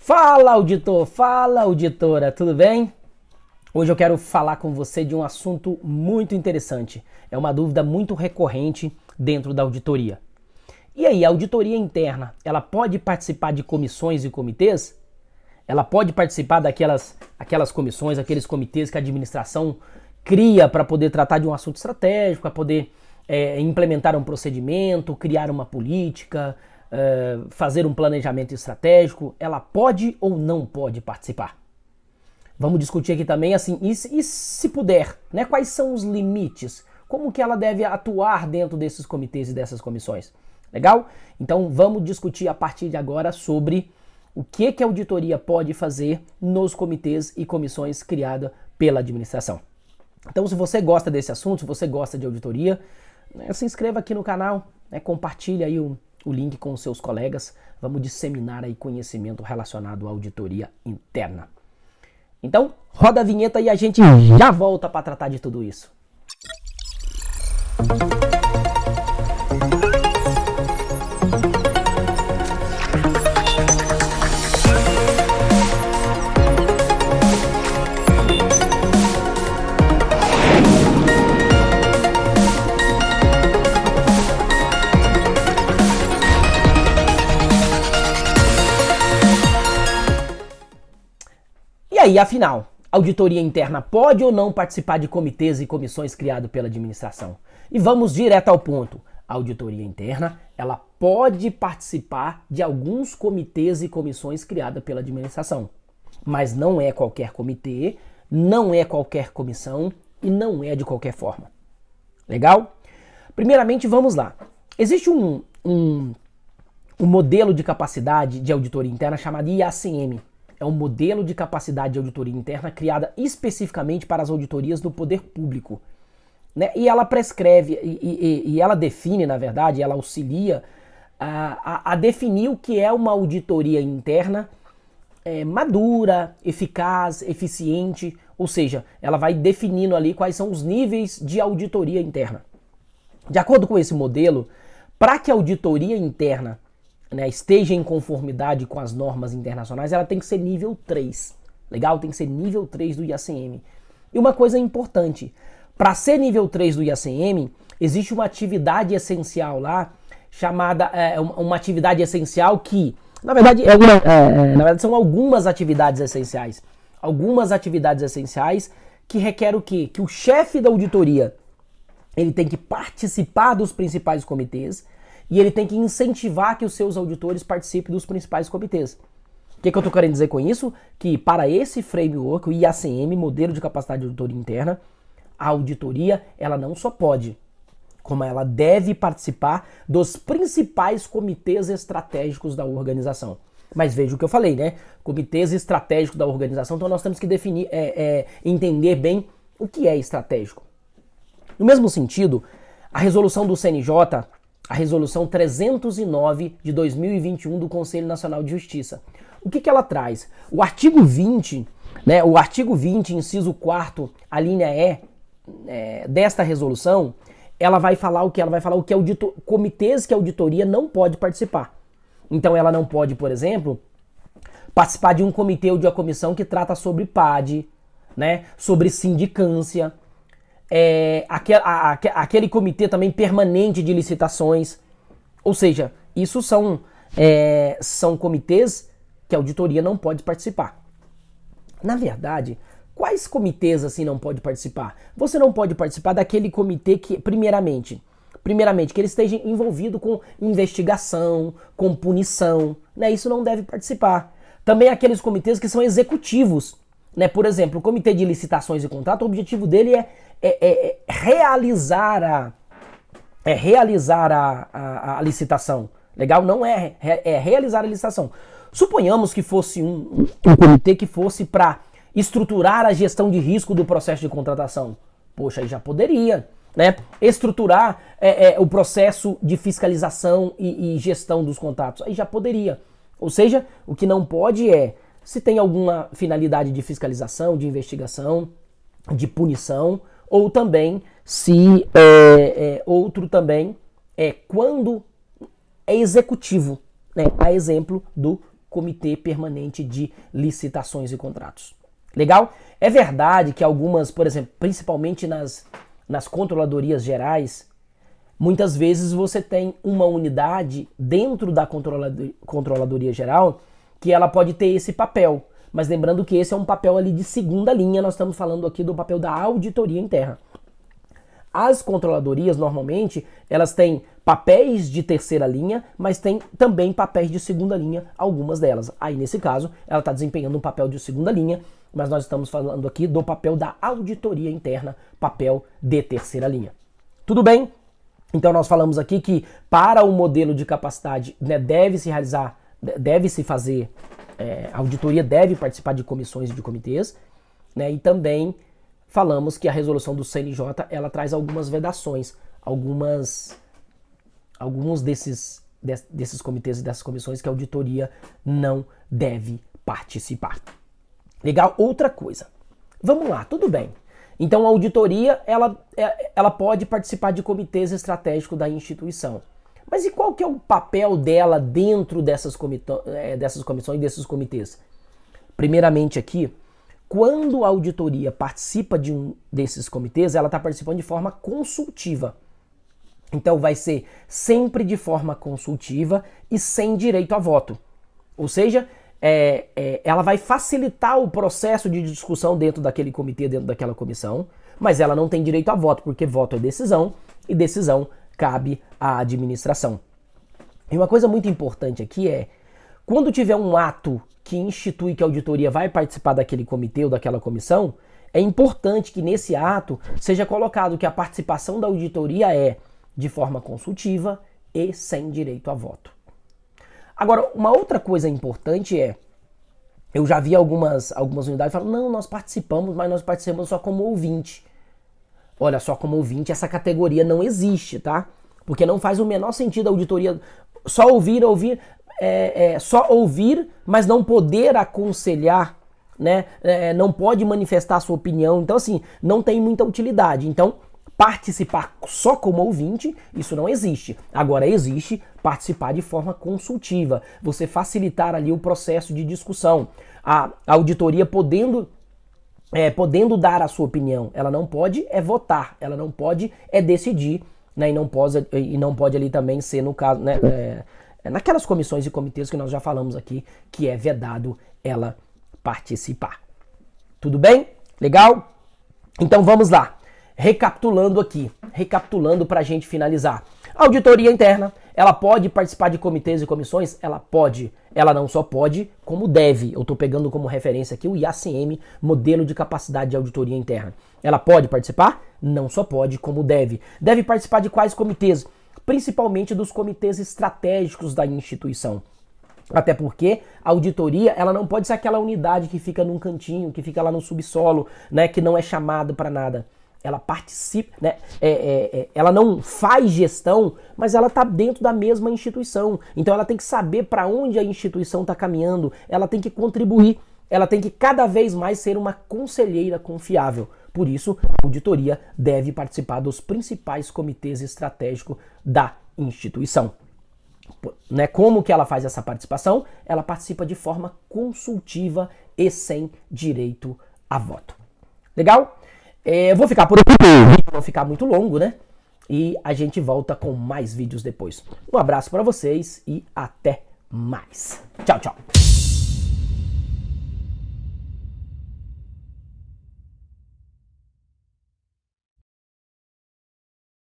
Fala, auditor! Fala, auditora! Tudo bem? Hoje eu quero falar com você de um assunto muito interessante. É uma dúvida muito recorrente dentro da auditoria. E aí, a auditoria interna, ela pode participar de comissões e comitês? Ela pode participar aquelas comissões, aqueles comitês que a administração cria para poder tratar de um assunto estratégico, para poder implementar um procedimento, criar uma política, fazer um planejamento estratégico. Ela pode ou não pode participar? Vamos discutir aqui também, assim, e se puder, né? Quais são os limites? Como que ela deve atuar dentro desses comitês e dessas comissões? Legal? Então vamos discutir a partir de agora sobre o que a auditoria pode fazer nos comitês e comissões criadas pela administração. Então, se você gosta desse assunto, se você gosta de auditoria, né, se inscreva aqui no canal, né, compartilhe aí o link com os seus colegas. Vamos disseminar aí conhecimento relacionado à auditoria interna. Então, roda a vinheta e a gente já volta para tratar de tudo isso. E aí, afinal, a auditoria interna pode ou não participar de comitês e comissões criados pela administração? E vamos direto ao ponto. A auditoria interna, ela pode participar de alguns comitês e comissões criadas pela administração. Mas não é qualquer comitê, não é qualquer comissão e não é de qualquer forma. Legal? Primeiramente, vamos lá. Existe um modelo de capacidade de auditoria interna chamado IACM. É um modelo de capacidade de auditoria interna criada especificamente para as auditorias do poder público. Né? E ela prescreve, e ela define, na verdade, ela auxilia a definir o que é uma auditoria interna madura, eficaz, eficiente, ou seja, ela vai definindo ali quais são os níveis de auditoria interna. De acordo com esse modelo, para que a auditoria interna, né, esteja em conformidade com as normas internacionais, ela tem que ser nível 3. Legal? Tem que ser nível 3 do IACM. E uma coisa importante, para ser nível 3 do IACM, existe uma atividade essencial lá, chamada, uma atividade essencial que, na verdade, são algumas atividades essenciais. Algumas atividades essenciais que requerem o quê? Que o chefe da auditoria, ele tem que participar dos principais comitês, e ele tem que incentivar que os seus auditores participem dos principais comitês. O que eu estou querendo dizer com isso? Que para esse framework, o IACM, Modelo de Capacidade de Auditoria Interna, a auditoria ela não só pode, como ela deve participar dos principais comitês estratégicos da organização. Mas veja o que eu falei, né? Comitês estratégicos da organização, então nós temos que definir, entender bem o que é estratégico. No mesmo sentido, a resolução do CNJ, a resolução 309 de 2021 do Conselho Nacional de Justiça. O que ela traz? O artigo 20, né, o artigo 20, inciso 4º, a linha desta resolução, ela vai falar o que? Ela vai falar o que comitês que a auditoria não pode participar. Então ela não pode, por exemplo, participar de um comitê ou de uma comissão que trata sobre PAD, né, sobre sindicância, aquele comitê também permanente de licitações. Ou seja, isso são comitês que a auditoria não pode participar. Na verdade, quais comitês assim não pode participar? Você não pode participar daquele comitê que, primeiramente, que ele esteja envolvido com investigação, com punição, né? Isso não deve participar. Também aqueles comitês que são executivos, né? Por exemplo, o Comitê de Licitações e Contrato, o objetivo dele é realizar a licitação. Legal? Não é realizar a licitação. Suponhamos que fosse um comitê que fosse para estruturar a gestão de risco do processo de contratação. Poxa, aí já poderia, né? Estruturar o processo de fiscalização e gestão dos contratos. Aí já poderia. Ou seja, o que não pode se tem alguma finalidade de fiscalização, de investigação, de punição, ou também se outro também quando é executivo, né? A exemplo do Comitê Permanente de Licitações e Contratos. Legal? É verdade que algumas, por exemplo, principalmente nas controladorias gerais, muitas vezes você tem uma unidade dentro da controladoria geral que ela pode ter esse papel. Mas lembrando que esse é um papel ali de segunda linha, nós estamos falando aqui do papel da auditoria interna. As controladorias, normalmente, elas têm papéis de terceira linha, mas tem também papéis de segunda linha, algumas delas. Aí, nesse caso, ela está desempenhando um papel de segunda linha, mas nós estamos falando aqui do papel da auditoria interna, papel de terceira linha. Tudo bem? Então, nós falamos aqui que para o modelo de capacidade, né, deve-se fazer, a auditoria deve participar de comissões e de comitês, né, e também falamos que a resolução do CNJ, ela traz algumas vedações, alguns desses comitês e dessas comissões que a auditoria não deve participar. Legal? Outra coisa. Vamos lá, tudo bem. Então a auditoria, ela pode participar de comitês estratégicos da instituição. Mas e qual que é o papel dela dentro dessas comissões e desses comitês? Primeiramente aqui, quando a auditoria participa de um desses comitês, ela está participando de forma consultiva. Então vai ser sempre de forma consultiva e sem direito a voto. Ou seja, ela vai facilitar o processo de discussão dentro daquele comitê, dentro daquela comissão, mas ela não tem direito a voto, porque voto é decisão e decisão cabe à administração. E uma coisa muito importante aqui é, quando tiver um ato que institui que a auditoria vai participar daquele comitê ou daquela comissão, é importante que nesse ato seja colocado que a participação da auditoria é de forma consultiva e sem direito a voto. Agora, uma outra coisa importante é, eu já vi algumas unidades falando, não, nós participamos, mas nós participamos só como ouvinte. Olha, só como ouvinte, essa categoria não existe, tá? Porque não faz o menor sentido a auditoria só ouvir, mas não poder aconselhar, né? Não pode manifestar a sua opinião. Então, assim, não tem muita utilidade. Então, participar só como ouvinte, isso não existe. Agora, existe participar de forma consultiva. Você facilitar ali o processo de discussão. A auditoria podendo dar a sua opinião. Ela não pode votar, ela não pode decidir, né? E não pode ali também ser, no caso, né? Naquelas comissões e comitês que nós já falamos aqui, que é vedado ela participar. Tudo bem? Legal? Então vamos lá. Recapitulando para a gente finalizar. A auditoria interna, ela pode participar de comitês e comissões? Ela pode. Ela não só pode, como deve. Eu estou pegando como referência aqui o IACM, Modelo de Capacidade de Auditoria Interna. Ela pode participar? Não só pode, como deve. Deve participar de quais comitês? Principalmente dos comitês estratégicos da instituição. Até porque a auditoria, ela não pode ser aquela unidade que fica num cantinho, que fica lá no subsolo, né, que não é chamado para nada. Ela participa, né? Ela não faz gestão, mas ela está dentro da mesma instituição. Então ela tem que saber para onde a instituição está caminhando, ela tem que contribuir, ela tem que cada vez mais ser uma conselheira confiável. Por isso, a auditoria deve participar dos principais comitês estratégicos da instituição. Né? Como que ela faz essa participação? Ela participa de forma consultiva e sem direito a voto. Legal? Eu vou ficar por aqui, o vídeo não ficar muito longo, né? E a gente volta com mais vídeos depois. Um abraço para vocês e até mais. Tchau, tchau.